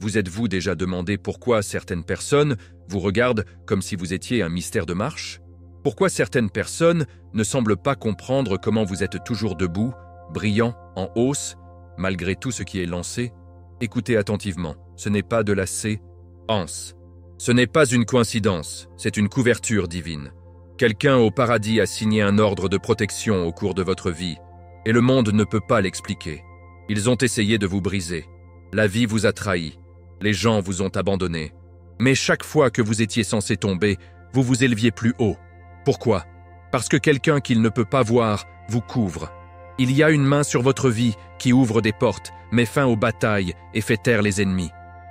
Vous êtes-vous déjà demandé pourquoi certaines personnes vous regardent comme si vous étiez un mystère de marche? Pourquoi certaines personnes ne semblent pas comprendre comment vous êtes toujours debout, brillant, en hausse, malgré tout ce qui est lancé? Écoutez attentivement, ce n'est pas de la séance. Ce n'est pas une coïncidence, c'est une couverture divine. Quelqu'un au paradis a signé un ordre de protection au cours de votre vie, et le monde ne peut pas l'expliquer. Ils ont essayé de vous briser. La vie vous a trahi. Les gens vous ont abandonné. Mais chaque fois que vous étiez censé tomber, vous vous éleviez plus haut. Pourquoi? Parce que quelqu'un qu'il ne peut pas voir vous couvre. Il y a une main sur votre vie qui ouvre des portes, met fin aux batailles et fait taire les ennemis.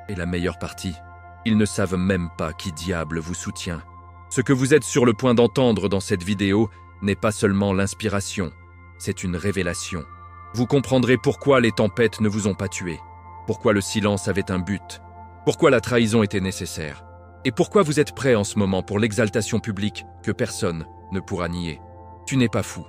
Et la meilleure partie, ils ne savent même pas qui diable vous soutient. Ce que vous êtes sur le point d'entendre dans cette vidéo n'est pas seulement l'inspiration, c'est une révélation. Vous comprendrez pourquoi les tempêtes ne vous ont pas tué, pourquoi le silence avait un but, pourquoi la trahison était nécessaire, et pourquoi vous êtes prêt en ce moment pour l'exaltation publique que personne ne pourra nier. Tu n'es pas fou,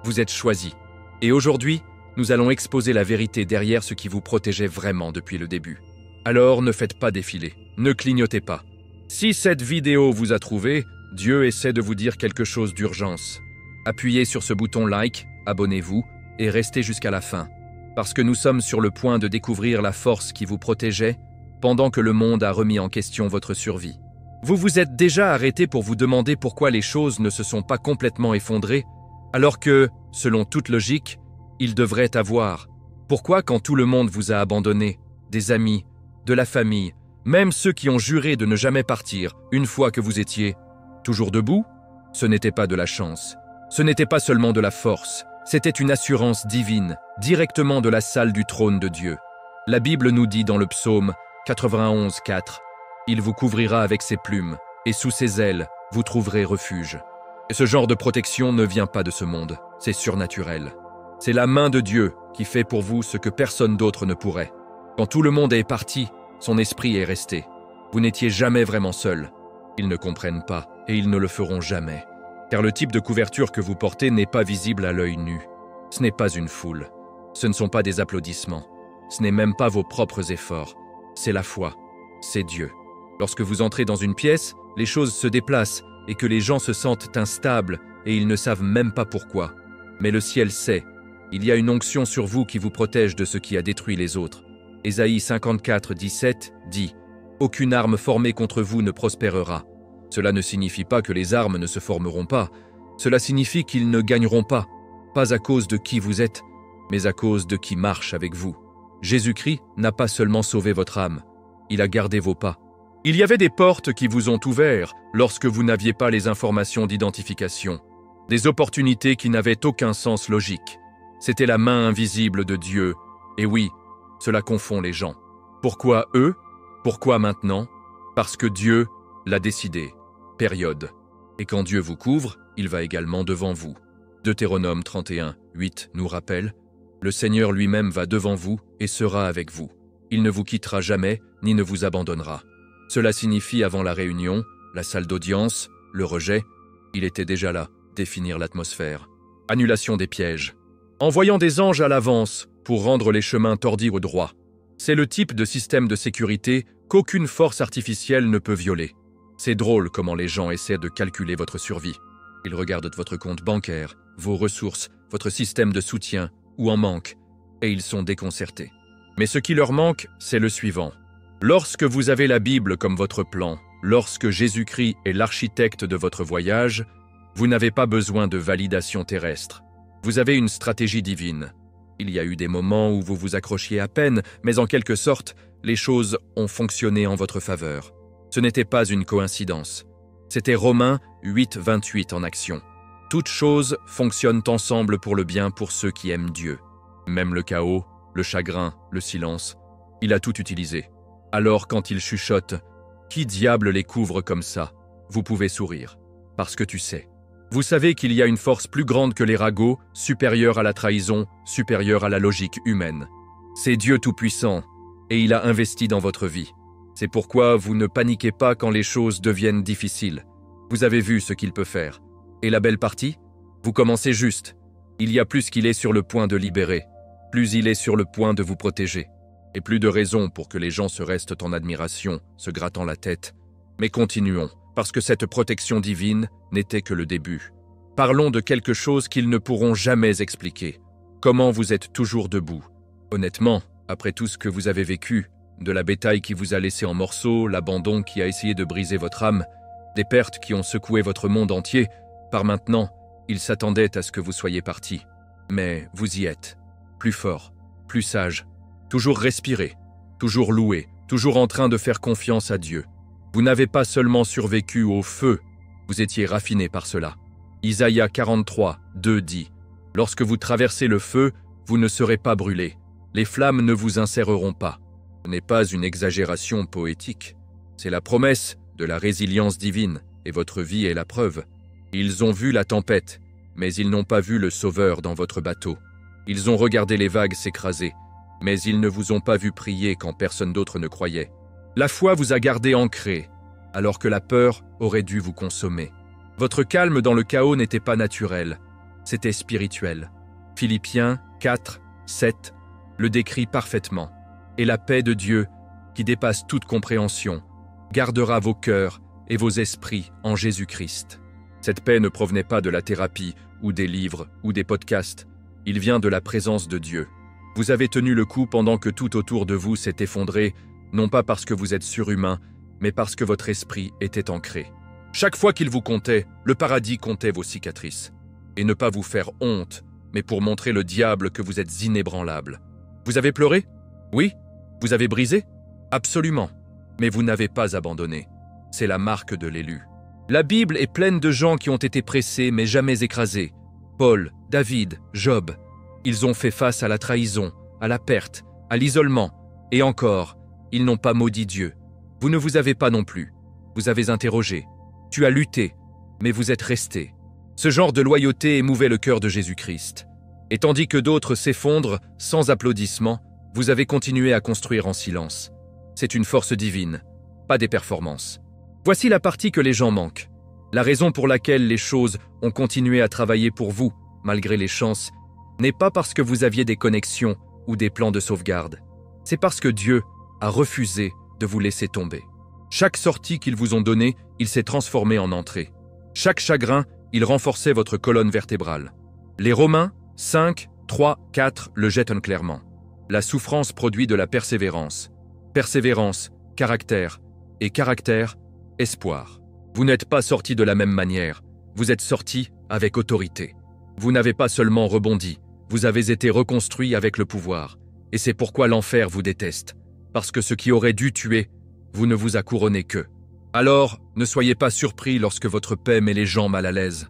vous êtes choisi. Et aujourd'hui, nous allons exposer la vérité derrière ce qui vous protégeait vraiment depuis le début. Alors ne faites pas défiler, ne clignotez pas. Si cette vidéo vous a trouvé, Dieu essaie de vous dire quelque chose d'urgence. Appuyez sur ce bouton like, abonnez-vous et restez jusqu'à la fin. Parce que nous sommes sur le point de découvrir la force qui vous protégeait pendant que le monde a remis en question votre survie. Vous vous êtes déjà arrêté pour vous demander pourquoi les choses ne se sont pas complètement effondrées, alors que, selon toute logique, il devrait avoir. Pourquoi quand tout le monde vous a abandonné, des amis, de la famille, même ceux qui ont juré de ne jamais partir une fois que vous étiez toujours debout? Ce n'était pas de la chance, ce n'était pas seulement de la force, c'était une assurance divine, directement de la salle du trône de Dieu. La Bible nous dit dans le psaume 91, 4, « Il vous couvrira avec ses plumes, et sous ses ailes, vous trouverez refuge. » Et ce genre de protection ne vient pas de ce monde, c'est surnaturel. C'est la main de Dieu qui fait pour vous ce que personne d'autre ne pourrait. Quand tout le monde est parti, son esprit est resté. Vous n'étiez jamais vraiment seul. Ils ne comprennent pas, et ils ne le feront jamais. Car le type de couverture que vous portez n'est pas visible à l'œil nu. Ce n'est pas une foule. Ce ne sont pas des applaudissements. Ce n'est même pas vos propres efforts. C'est la foi. C'est Dieu. Lorsque vous entrez dans une pièce, les choses se déplacent et que les gens se sentent instables et ils ne savent même pas pourquoi. Mais le ciel sait. Il y a une onction sur vous qui vous protège de ce qui a détruit les autres. Ésaïe 54, 17 dit « Aucune arme formée contre vous ne prospérera. » Cela ne signifie pas que les armes ne se formeront pas. Cela signifie qu'ils ne gagneront pas. Pas à cause de qui vous êtes, mais à cause de qui marche avec vous. Jésus-Christ n'a pas seulement sauvé votre âme, il a gardé vos pas. Il y avait des portes qui vous ont ouverts lorsque vous n'aviez pas les informations d'identification. Des opportunités qui n'avaient aucun sens logique. C'était la main invisible de Dieu. Et oui, cela confond les gens. Pourquoi eux? Pourquoi maintenant? Parce que Dieu l'a décidé. Période. Et quand Dieu vous couvre, il va également devant vous. Deutéronome 31, 8 nous rappelle « Le Seigneur lui-même va devant vous et sera avec vous. Il ne vous quittera jamais, ni ne vous abandonnera. » Cela signifie avant la réunion, la salle d'audience, le rejet, il était déjà là, définir l'atmosphère. Annulation des pièges. Envoyant des anges à l'avance pour rendre les chemins tordus au droit. C'est le type de système de sécurité qu'aucune force artificielle ne peut violer. C'est drôle comment les gens essaient de calculer votre survie. Ils regardent votre compte bancaire, vos ressources, votre système de soutien, ou en manque, et ils sont déconcertés. Mais ce qui leur manque, c'est le suivant. Lorsque vous avez la Bible comme votre plan, lorsque Jésus-Christ est l'architecte de votre voyage, vous n'avez pas besoin de validation terrestre. Vous avez une stratégie divine. Il y a eu des moments où vous vous accrochiez à peine, mais en quelque sorte, les choses ont fonctionné en votre faveur. Ce n'était pas une coïncidence. C'était Romains 8, 28 en action. Toutes choses fonctionnent ensemble pour le bien pour ceux qui aiment Dieu. Même le chaos, le chagrin, le silence, il a tout utilisé. Alors quand il chuchote, qui diable les couvre comme ça? Vous pouvez sourire, parce que tu sais. Vous savez qu'il y a une force plus grande que les ragots, supérieure à la trahison, supérieure à la logique humaine. C'est Dieu Tout-Puissant, et il a investi dans votre vie. C'est pourquoi vous ne paniquez pas quand les choses deviennent difficiles. Vous avez vu ce qu'il peut faire. Et la belle partie? Vous commencez juste. Il y a plus qu'il est sur le point de libérer, plus il est sur le point de vous protéger. et plus de raison pour que les gens se restent en admiration, se grattant la tête. Mais continuons, parce que cette protection divine n'était que le début. Parlons de quelque chose qu'ils ne pourront jamais expliquer. Comment vous êtes toujours debout? Honnêtement, après tout ce que vous avez vécu, de la bétail qui vous a laissé en morceaux, l'abandon qui a essayé de briser votre âme, des pertes qui ont secoué votre monde entier, par maintenant, ils s'attendaient à ce que vous soyez parti. Mais vous y êtes, plus fort, plus sage, toujours respiré, toujours loué, toujours en train de faire confiance à Dieu. Vous n'avez pas seulement survécu au feu, vous étiez raffiné par cela. Isaïe 43, 2 dit « Lorsque vous traversez le feu, vous ne serez pas brûlés. Les flammes ne vous incéreront pas. » Ce n'est pas une exagération poétique. C'est la promesse de la résilience divine, et votre vie est la preuve. Ils ont vu la tempête, mais ils n'ont pas vu le Sauveur dans votre bateau. Ils ont regardé les vagues s'écraser, mais ils ne vous ont pas vu prier quand personne d'autre ne croyait. La foi vous a gardé ancré, alors que la peur aurait dû vous consommer. Votre calme dans le chaos n'était pas naturel, c'était spirituel. Philippiens 4, 7 le décrit parfaitement. Et la paix de Dieu, qui dépasse toute compréhension, gardera vos cœurs et vos esprits en Jésus-Christ. Cette paix ne provenait pas de la thérapie, ou des livres, ou des podcasts. Il vient de la présence de Dieu. Vous avez tenu le coup pendant que tout autour de vous s'est effondré, non pas parce que vous êtes surhumain, mais parce que votre esprit était ancré. Chaque fois qu'il vous comptait, le paradis comptait vos cicatrices. Et ne pas vous faire honte, mais pour montrer le diable que vous êtes inébranlable. Vous avez pleuré? Oui? Vous avez brisé? Absolument. Mais vous n'avez pas abandonné. C'est la marque de l'élu. La Bible est pleine de gens qui ont été pressés mais jamais écrasés. Paul, David, Job. Ils ont fait face à la trahison, à la perte, à l'isolement. Et encore, ils n'ont pas maudit Dieu. Vous ne vous avez pas non plus. Vous avez interrogé. Tu as lutté, mais vous êtes resté. Ce genre de loyauté émouvait le cœur de Jésus-Christ. Et tandis que d'autres s'effondrent sans applaudissements, vous avez continué à construire en silence. C'est une force divine, pas des performances. Voici la partie que les gens manquent. La raison pour laquelle les choses ont continué à travailler pour vous, malgré les chances, n'est pas parce que vous aviez des connexions ou des plans de sauvegarde. C'est parce que Dieu a refusé de vous laisser tomber. Chaque sortie qu'ils vous ont donnée, il s'est transformé en entrée. Chaque chagrin, il renforçait votre colonne vertébrale. Les Romains 5, 3, 4 le jettent clairement. La souffrance produit de la persévérance. Persévérance, caractère. Et caractère, espoir. Vous n'êtes pas sortis de la même manière. Vous êtes sortis avec autorité. Vous n'avez pas seulement rebondi, vous avez été reconstruit avec le pouvoir. Et c'est pourquoi l'enfer vous déteste. Parce que ce qui aurait dû tuer, vous ne vous a couronné que. Alors, ne soyez pas surpris lorsque votre paix met les gens mal à l'aise.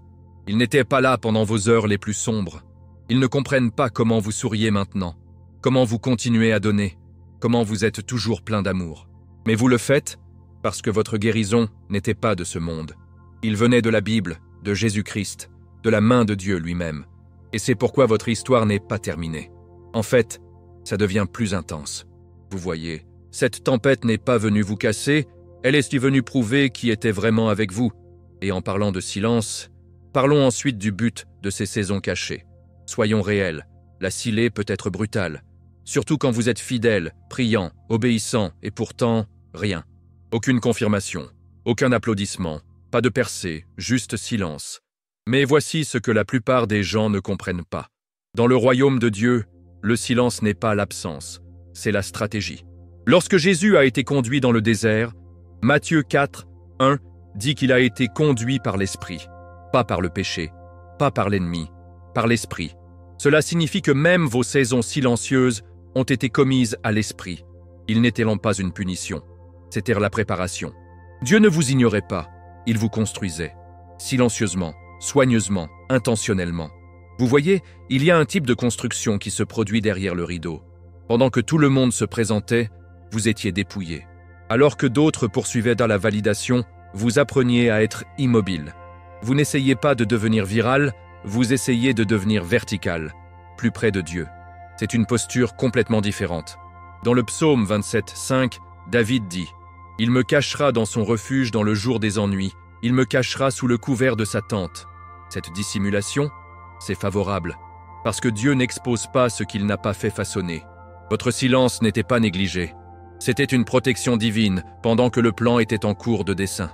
Ils n'étaient pas là pendant vos heures les plus sombres. Ils ne comprennent pas comment vous souriez maintenant, comment vous continuez à donner, comment vous êtes toujours plein d'amour. Mais vous le faites parce que votre guérison n'était pas de ce monde. Il venait de la Bible, de Jésus-Christ, de la main de Dieu lui-même. Et c'est pourquoi votre histoire n'est pas terminée. En fait, ça devient plus intense. Vous voyez, cette tempête n'est pas venue vous casser, elle est venue prouver qui était vraiment avec vous. Et en parlant de silence, parlons ensuite du but de ces saisons cachées. Soyons réels, la scellée peut être brutale, surtout quand vous êtes fidèle, priant, obéissant, et pourtant, rien. Aucune confirmation, aucun applaudissement, pas de percée, juste silence. Mais voici ce que la plupart des gens ne comprennent pas. Dans le royaume de Dieu, le silence n'est pas l'absence, c'est la stratégie. Lorsque Jésus a été conduit dans le désert, Matthieu 4, 1 dit qu'il a été conduit par l'Esprit, pas par le péché, pas par l'ennemi, par l'Esprit. Cela signifie que même vos saisons silencieuses ont été commises à l'Esprit. Il n'était pas une punition, c'était la préparation. Dieu ne vous ignorait pas, il vous construisait, silencieusement, soigneusement, intentionnellement. Vous voyez, il y a un type de construction qui se produit derrière le rideau. Pendant que tout le monde se présentait, vous étiez dépouillé. Alors que d'autres poursuivaient dans la validation, vous appreniez à être immobile. Vous n'essayez pas de devenir viral, vous essayez de devenir vertical, plus près de Dieu. C'est une posture complètement différente. Dans le psaume 27, 5, David dit « Il me cachera dans son refuge dans le jour des ennuis, il me cachera sous le couvert de sa tente. » Cette dissimulation, c'est favorable, parce que Dieu n'expose pas ce qu'il n'a pas fait façonner. Votre silence n'était pas négligé. C'était une protection divine pendant que le plan était en cours de dessin.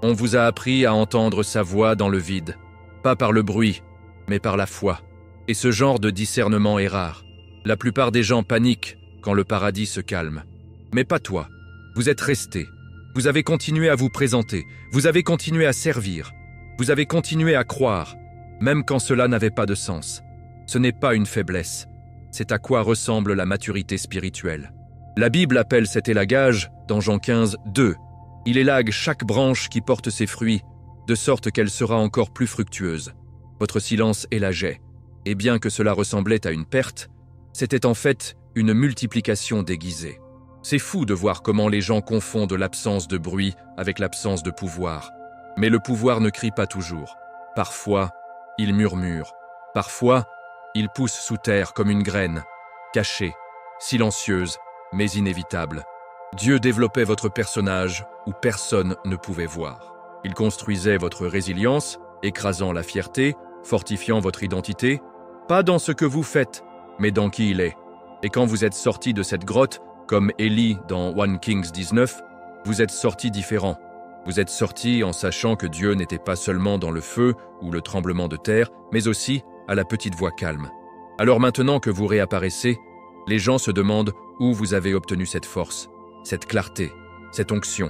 On vous a appris à entendre sa voix dans le vide, pas par le bruit, mais par la foi. Et ce genre de discernement est rare. La plupart des gens paniquent quand le paradis se calme. Mais pas toi. Vous êtes resté. Vous avez continué à vous présenter. Vous avez continué à servir. Vous avez continué à croire, même quand cela n'avait pas de sens. Ce n'est pas une faiblesse. C'est à quoi ressemble la maturité spirituelle. La Bible appelle cet élagage, dans Jean 15, 2. Il élague chaque branche qui porte ses fruits, de sorte qu'elle sera encore plus fructueuse. Votre silence élageait. Et bien que cela ressemblait à une perte, c'était en fait une multiplication déguisée. C'est fou de voir comment les gens confondent l'absence de bruit avec l'absence de pouvoir. Mais le pouvoir ne crie pas toujours. Parfois, il murmure. Parfois, il pousse sous terre comme une graine, cachée, silencieuse, mais inévitable. Dieu développait votre personnage où personne ne pouvait voir. Il construisait votre résilience, écrasant la fierté, fortifiant votre identité, pas dans ce que vous faites, mais dans qui il est. Et quand vous êtes sorti de cette grotte, comme Élie dans 1 Kings 19, vous êtes sorti différent. Vous êtes sorti en sachant que Dieu n'était pas seulement dans le feu ou le tremblement de terre, mais aussi à la petite voix calme. Alors maintenant que vous réapparaissez, les gens se demandent où vous avez obtenu cette force, cette clarté, cette onction.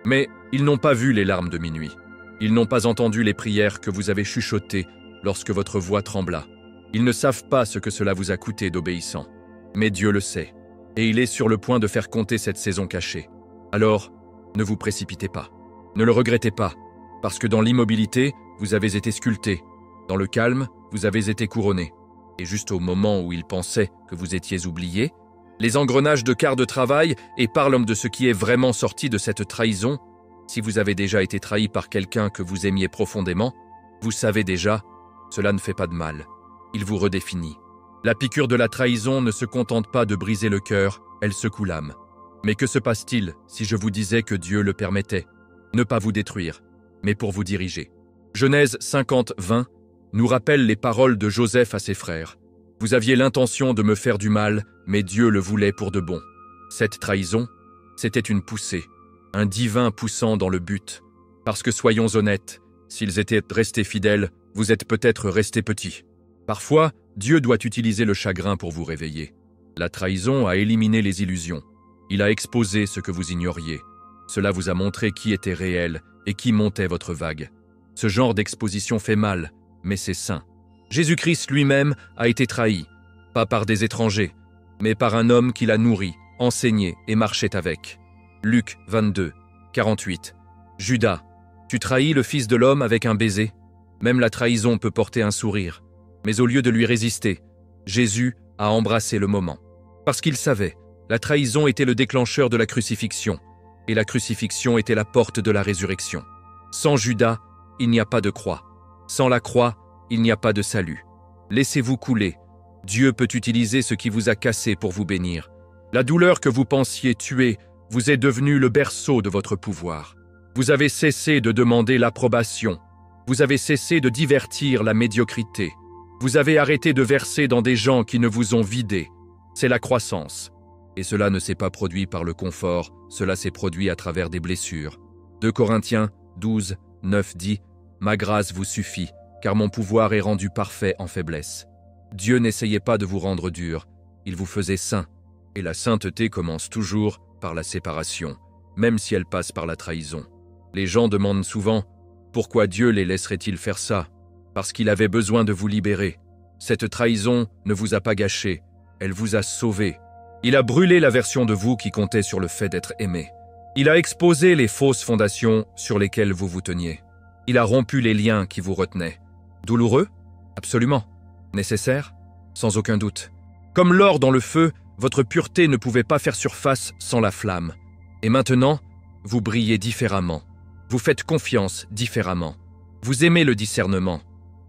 Mais ils n'ont pas vu les larmes de minuit. Ils n'ont pas entendu les prières que vous avez chuchotées lorsque votre voix trembla. Ils ne savent pas ce que cela vous a coûté d'obéissant. Mais Dieu le sait, et il est sur le point de faire compter cette saison cachée. Alors, ne vous précipitez pas. Ne le regrettez pas, parce que dans l'immobilité, vous avez été sculpté. Dans le calme, vous avez été couronné. Et juste au moment où il pensait que vous étiez oublié, les engrenages de quart de travail et parlent de ce qui est vraiment sorti de cette trahison. Si vous avez déjà été trahi par quelqu'un que vous aimiez profondément, vous savez déjà, cela ne fait pas de mal. Il vous redéfinit. La piqûre de la trahison ne se contente pas de briser le cœur, elle secoue l'âme. Mais que se passe-t-il si je vous disais que Dieu le permettait? Ne pas vous détruire, mais pour vous diriger. Genèse 50, 20 nous rappelle les paroles de Joseph à ses frères. Vous aviez l'intention de me faire du mal, mais Dieu le voulait pour de bon. Cette trahison, c'était une poussée, un divin poussant dans le but. Parce que soyons honnêtes, s'ils étaient restés fidèles, vous êtes peut-être restés petits. Parfois, Dieu doit utiliser le chagrin pour vous réveiller. La trahison a éliminé les illusions. Il a exposé ce que vous ignoriez. Cela vous a montré qui était réel et qui montait votre vague. Ce genre d'exposition fait mal, mais c'est sain. Jésus-Christ lui-même a été trahi, pas par des étrangers, mais par un homme qui l'a nourri, enseigné et marchait avec. Luc 22, 48. Judas, tu trahis le Fils de l'homme avec un baiser. Même la trahison peut porter un sourire. Mais au lieu de lui résister, Jésus a embrassé le moment. Parce qu'il savait, la trahison était le déclencheur de la crucifixion, et la crucifixion était la porte de la résurrection. Sans Judas, il n'y a pas de croix. Sans la croix, il n'y a pas de salut. Laissez-vous couler. Dieu peut utiliser ce qui vous a cassé pour vous bénir. La douleur que vous pensiez tuer vous est devenue le berceau de votre pouvoir. Vous avez cessé de demander l'approbation. Vous avez cessé de divertir la médiocrité. Vous avez arrêté de verser dans des gens qui ne vous ont vidé. C'est la croissance. Et cela ne s'est pas produit par le confort, cela s'est produit à travers des blessures. 2 Corinthiens 12, 9 dit « Ma grâce vous suffit, car mon pouvoir est rendu parfait en faiblesse. » Dieu n'essayait pas de vous rendre dur, il vous faisait saint. Et la sainteté commence toujours par la séparation, même si elle passe par la trahison. Les gens demandent souvent « Pourquoi Dieu les laisserait-il faire ça ?» Parce qu'il avait besoin de vous libérer. Cette trahison ne vous a pas gâché, elle vous a sauvé. Il a brûlé la version de vous qui comptait sur le fait d'être aimé. Il a exposé les fausses fondations sur lesquelles vous vous teniez. Il a rompu les liens qui vous retenaient. Douloureux? Absolument. Nécessaire? Sans aucun doute. Comme l'or dans le feu, votre pureté ne pouvait pas faire surface sans la flamme. Et maintenant, vous brillez différemment. Vous faites confiance différemment. Vous aimez le discernement.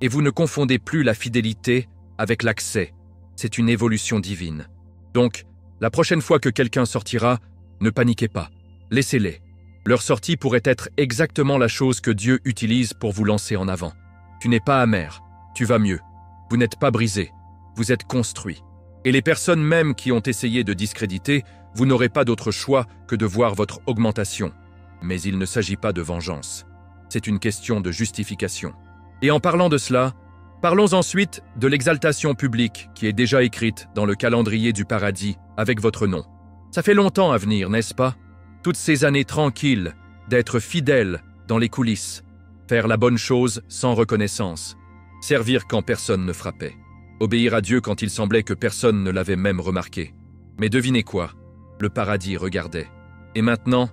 Et vous ne confondez plus la fidélité avec l'accès. C'est une évolution divine. Donc, la prochaine fois que quelqu'un sortira, ne paniquez pas. Laissez-les. Leur sortie pourrait être exactement la chose que Dieu utilise pour vous lancer en avant. Tu n'es pas amer. Tu vas mieux. Vous n'êtes pas brisé. Vous êtes construit. Et les personnes même qui ont essayé de discréditer, vous n'aurez pas d'autre choix que de voir votre augmentation. Mais il ne s'agit pas de vengeance. C'est une question de justification. Et en parlant de cela, parlons ensuite de l'exaltation publique qui est déjà écrite dans le calendrier du paradis avec votre nom. Ça fait longtemps à venir, n'est-ce pas? Toutes ces années tranquilles, d'être fidèle dans les coulisses, faire la bonne chose sans reconnaissance, servir quand personne ne frappait, obéir à Dieu quand il semblait que personne ne l'avait même remarqué. Mais devinez quoi? Le paradis regardait. Et maintenant,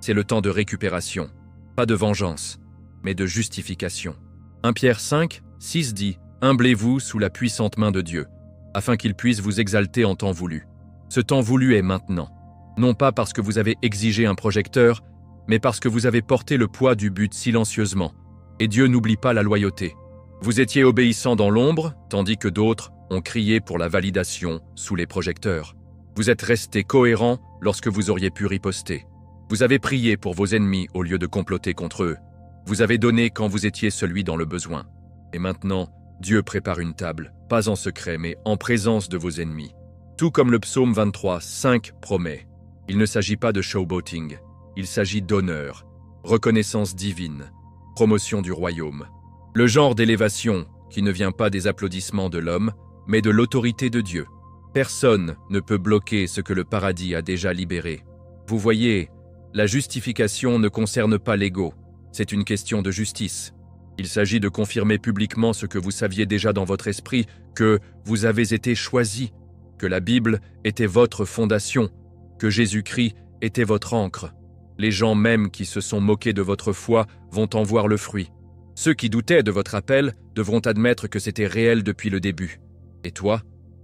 c'est le temps de récupération. Pas de vengeance, mais de justification. 1 Pierre 5, 6 dit « Humblez-vous sous la puissante main de Dieu, afin qu'il puisse vous exalter en temps voulu. » Ce temps voulu est maintenant. Non pas parce que vous avez exigé un projecteur, mais parce que vous avez porté le poids du but silencieusement. Et Dieu n'oublie pas la loyauté. Vous étiez obéissant dans l'ombre, tandis que d'autres ont crié pour la validation sous les projecteurs. Vous êtes resté cohérent lorsque vous auriez pu riposter. Vous avez prié pour vos ennemis au lieu de comploter contre eux. Vous avez donné quand vous étiez celui dans le besoin. Et maintenant, Dieu prépare une table, pas en secret, mais en présence de vos ennemis. Tout comme le psaume 23, 5 promet. Il ne s'agit pas de showboating, il s'agit d'honneur, reconnaissance divine, promotion du royaume. Le genre d'élévation qui ne vient pas des applaudissements de l'homme, mais de l'autorité de Dieu. Personne ne peut bloquer ce que le paradis a déjà libéré. Vous voyez, la justification ne concerne pas l'ego, c'est une question de justice. Il s'agit de confirmer publiquement ce que vous saviez déjà dans votre esprit, que vous avez été choisi, que la Bible était votre fondation, que Jésus-Christ était votre ancre. Les gens même qui se sont moqués de votre foi vont en voir le fruit. Ceux qui doutaient de votre appel devront admettre que c'était réel depuis le début. Et toi,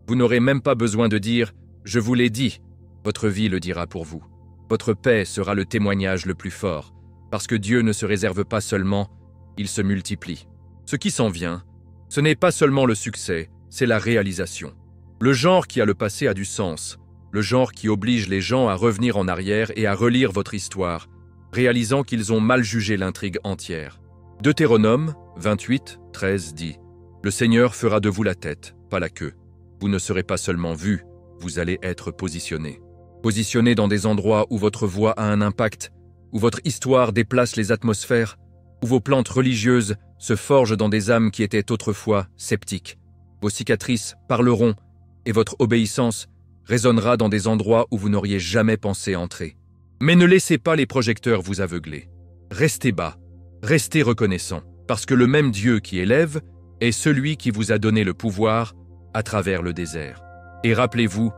vous n'aurez même pas besoin de dire « Je vous l'ai dit ». Votre vie le dira pour vous. Votre paix sera le témoignage le plus fort, parce que Dieu ne se réserve pas seulement, il se multiplie. Ce qui s'en vient, ce n'est pas seulement le succès, c'est la réalisation. Le genre qui a le passé a du sens, le genre qui oblige les gens à revenir en arrière et à relire votre histoire, réalisant qu'ils ont mal jugé l'intrigue entière. Deutéronome 28, 13 dit « Le Seigneur fera de vous la tête, pas la queue. Vous ne serez pas seulement vu, vous allez être positionné. Positionné dans des endroits où votre voix a un impact, où votre histoire déplace les atmosphères, où vos plantes religieuses se forgent dans des âmes qui étaient autrefois sceptiques. Vos cicatrices parleront et votre obéissance résonnera dans des endroits où vous n'auriez jamais pensé entrer. Mais ne laissez pas les projecteurs vous aveugler. Restez bas, restez reconnaissant, parce que le même Dieu qui élève est celui qui vous a donné le pouvoir à travers le désert. Et rappelez-vous,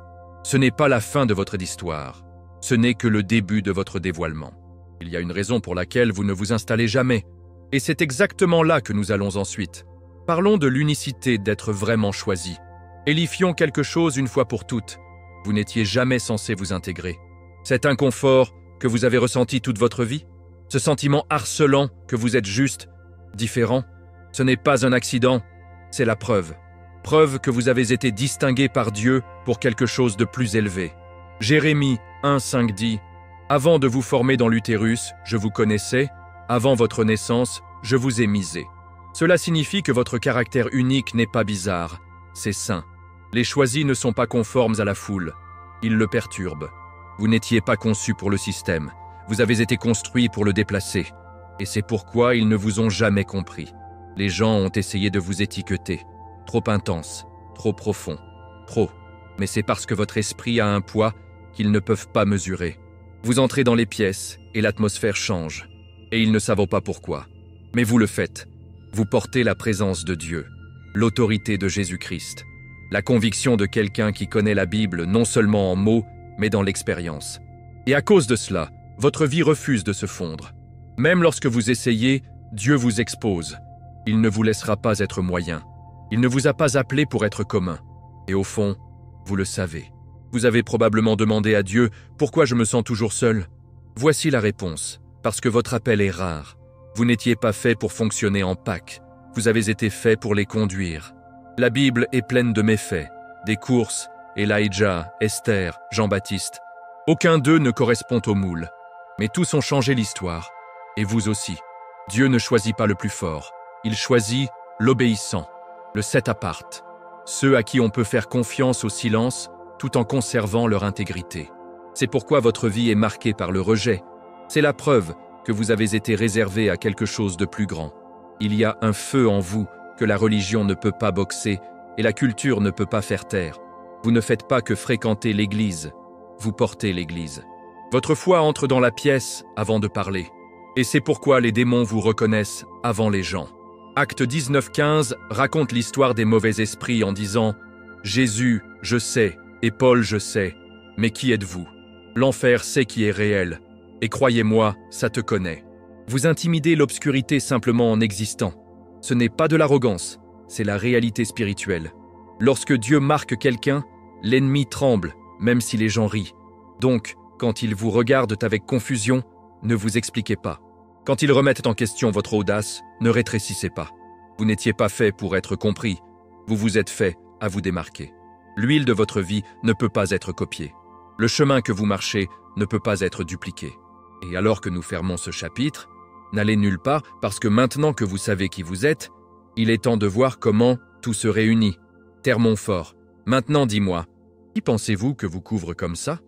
ce n'est pas la fin de votre histoire, ce n'est que le début de votre dévoilement. Il y a une raison pour laquelle vous ne vous installez jamais, et c'est exactement là que nous allons ensuite. Parlons de l'unicité d'être vraiment choisi. Élifions quelque chose une fois pour toutes. Vous n'étiez jamais censé vous intégrer. Cet inconfort que vous avez ressenti toute votre vie, ce sentiment harcelant que vous êtes juste, différent, ce n'est pas un accident, c'est la preuve. Preuve que vous avez été distingué par Dieu pour quelque chose de plus élevé. Jérémie 1,5 dit « Avant de vous former dans l'utérus, je vous connaissais, avant votre naissance, je vous ai misé. » Cela signifie que votre caractère unique n'est pas bizarre, c'est saint. Les choisis ne sont pas conformes à la foule, ils le perturbent. Vous n'étiez pas conçu pour le système, vous avez été construit pour le déplacer. Et c'est pourquoi ils ne vous ont jamais compris. Les gens ont essayé de vous étiqueter. Trop intense, trop profond, trop. Mais c'est parce que votre esprit a un poids qu'ils ne peuvent pas mesurer. Vous entrez dans les pièces et l'atmosphère change. Et ils ne savent pas pourquoi. Mais vous le faites. Vous portez la présence de Dieu, l'autorité de Jésus-Christ, la conviction de quelqu'un qui connaît la Bible non seulement en mots, mais dans l'expérience. Et à cause de cela, votre vie refuse de se fondre. Même lorsque vous essayez, Dieu vous expose. Il ne vous laissera pas être moyen. Il ne vous a pas appelé pour être commun. Et au fond, vous le savez. Vous avez probablement demandé à Dieu « Pourquoi je me sens toujours seul ?» Voici la réponse. Parce que votre appel est rare. Vous n'étiez pas fait pour fonctionner en pack. Vous avez été fait pour les conduire. La Bible est pleine de méfaits. Des courses, Elijah, Esther, Jean-Baptiste. Aucun d'eux ne correspond au moule. Mais tous ont changé l'histoire. Et vous aussi. Dieu ne choisit pas le plus fort. Il choisit l'obéissant, le set apart. ceux à qui on peut faire confiance au silence tout en conservant leur intégrité. C'est pourquoi votre vie est marquée par le rejet. C'est la preuve que vous avez été réservé à quelque chose de plus grand. Il y a un feu en vous que la religion ne peut pas boxer et la culture ne peut pas faire taire. Vous ne faites pas que fréquenter l'Église, vous portez l'Église. Votre foi entre dans la pièce avant de parler. Et c'est pourquoi les démons vous reconnaissent avant les gens. Acte 19:15 raconte l'histoire des mauvais esprits en disant « Jésus, je sais, et Paul, je sais, mais qui êtes-vous ? L'enfer sait qui est réel, et croyez-moi, ça te connaît. » Vous intimidez l'obscurité simplement en existant. Ce n'est pas de l'arrogance, c'est la réalité spirituelle. Lorsque Dieu marque quelqu'un, l'ennemi tremble, même si les gens rient. Donc, quand ils vous regardent avec confusion, ne vous expliquez pas. Quand ils remettent en question votre audace, ne rétrécissez pas. Vous n'étiez pas fait pour être compris, vous vous êtes fait à vous démarquer. L'huile de votre vie ne peut pas être copiée. Le chemin que vous marchez ne peut pas être dupliqué. Et alors que nous fermons ce chapitre, n'allez nulle part parce que maintenant que vous savez qui vous êtes, il est temps de voir comment tout se réunit. Terre Montfort, maintenant dis-moi, qui pensez-vous que vous couvre comme ça ?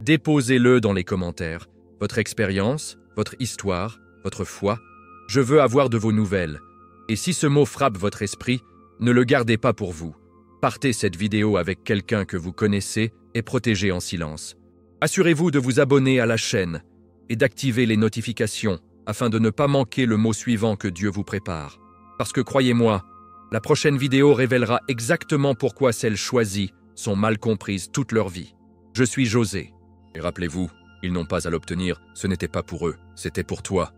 Déposez-le dans les commentaires. Votre expérience, votre histoire, votre foi. Je veux avoir de vos nouvelles. Et si ce mot frappe votre esprit, ne le gardez pas pour vous. Partez cette vidéo avec quelqu'un que vous connaissez et protégez en silence. Assurez-vous de vous abonner à la chaîne et d'activer les notifications afin de ne pas manquer le mot suivant que Dieu vous prépare. Parce que croyez-moi, la prochaine vidéo révélera exactement pourquoi celles choisies sont mal comprises toute leur vie. Je suis José. Et rappelez-vous, ils n'ont pas à l'obtenir, ce n'était pas pour eux, c'était pour toi.